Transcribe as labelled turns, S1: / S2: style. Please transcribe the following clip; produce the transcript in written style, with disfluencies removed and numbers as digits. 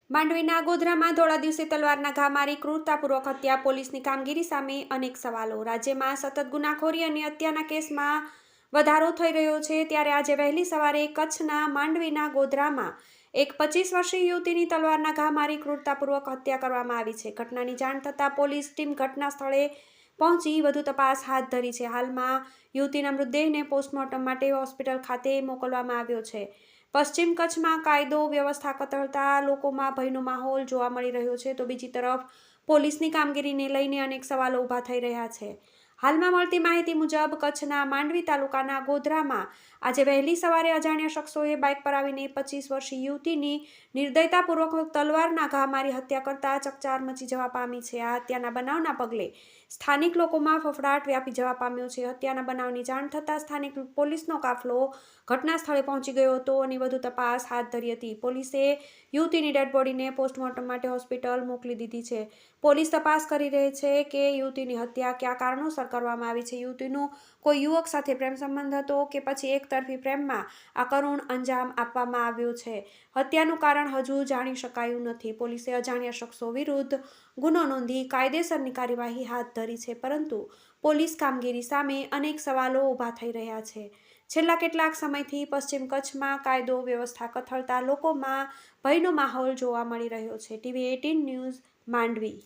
S1: માંડવીના ગોધરામાં ધોળા દિવસે તલવારના ઘા મારી ક્રૂરતાપૂર્વક હત્યા, પોલીસની કામગીરી સામે અનેક સવાલો। રાજ્યમાં સતત ગુનાખોરી અને હત્યાના કેસમાં વધારો થઈ રહ્યો છે, ત્યારે આજે વહેલી સવારે કચ્છના માંડવીના ગોધરામાં એક 25 વર્ષીય યુવતીની તલવારના ઘા મારી ક્રૂરતાપૂર્વક હત્યા કરવામાં આવી છે। ઘટનાની જાણ થતાં પોલીસ ટીમ ઘટના સ્થળે પહોંચી વધુ તપાસ હાથ ધરી છે। હાલમાં યુવતીના મૃતદેહને પોસ્ટમોર્ટમ માટે હોસ્પિટલ ખાતે મોકલવામાં આવ્યો છે। પશ્ચિમ કચ્છમાં કાયદો વ્યવસ્થા કથળતા લોકોમાં ભયનો માહોલ જોવા મળી રહ્યો છે, તો બીજી તરફ પોલીસની કામગીરીને લઈને અનેક સવાલો ઊભા થઈ રહ્યા છે। હાલમાં મળતી માહિતી મુજબ કચ્છના માંડવી તાલુકાના ગોધરામાં આજે વહેલી સવારે અજાણ્યા શખ્સોએ બાઇક પર આવીને 25 વર્ષીય યુવતીની નિર્દયતાપૂર્વક તલવારના ઘા મારી હત્યા કરતા ચકચાર મચી જવા પામી છે। આ હત્યાના બનાવના પગલે સ્થાનિક લોકોમાં ફફડાટ વ્યાપી જવા પામ્યો છે। હત્યાના બનાવની જાણ થતાં સ્થાનિક પોલીસનો કાફલો ઘટના સ્થળે પહોંચી ગયો હતો અને વધુ તપાસ હાથ ધરી હતી। પોલીસે યુવતીની ડેડ બોડીને પોસ્ટમોર્ટમ માટે હોસ્પિટલ મોકલી દીધી છે। પોલીસ તપાસ કરી રહી છે કે યુવતીની હત્યા કયા કારણોસર કરવામાં આવી છે। યુવતીનો કોઈ યુવક સાથે પ્રેમ સંબંધ હતો કે પછી એકતરફી પ્રેમમાં આ કરુણ અંજામ આપવામાં આવ્યો છે। હત્યાનું કારણ હજુ જાણી શકાયું નથી। પોલીસે અજાણ્યા શખ્સો વિરુદ્ધ ગુનો નોંધી કાયદેસરની કાર્યવાહી હાથ ધરી છે, પરંતુ પોલીસ કામગીરી સામે અનેક સવાલો ઊભા થઈ રહ્યા છે। છેલ્લા કેટલાક સમયથી પશ્ચિમ કચ્છમાં કાયદો વ્યવસ્થા કથળતા લોકોમાં ભયનો માહોલ જોવા મળી રહ્યો છે। TV18 news Mandvi.